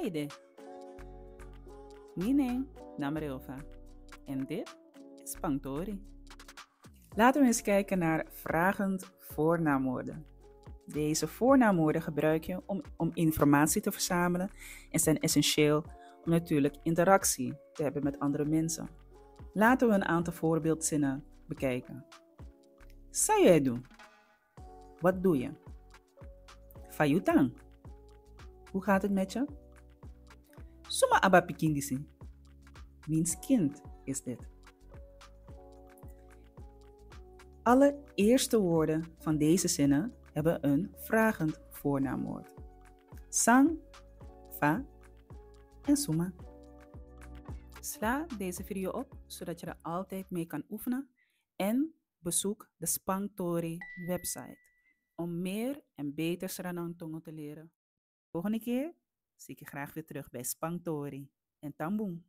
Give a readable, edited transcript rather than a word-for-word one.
Saide. Nine, Namarilva. En dit is Pangtori. Laten we eens kijken naar vragend voornaamwoorden. Deze voornaamwoorden gebruik je om informatie te verzamelen en zijn essentieel om natuurlijk interactie te hebben met andere mensen. Laten we een aantal voorbeeldzinnen bekijken. Sayedu. Wat doe je? Fayutang. Hoe gaat het met je? Suma aba pikindisi. Wiens kind is dit? Alle eerste woorden van deze zinnen hebben een vragend voornaamwoord. Sang, fa en suma. Sla deze video op zodat je er altijd mee kan oefenen en bezoek de Spangtori website om meer en beter Sranang te leren. Volgende keer zie ik je graag weer terug bij Spangtori en Tamboom.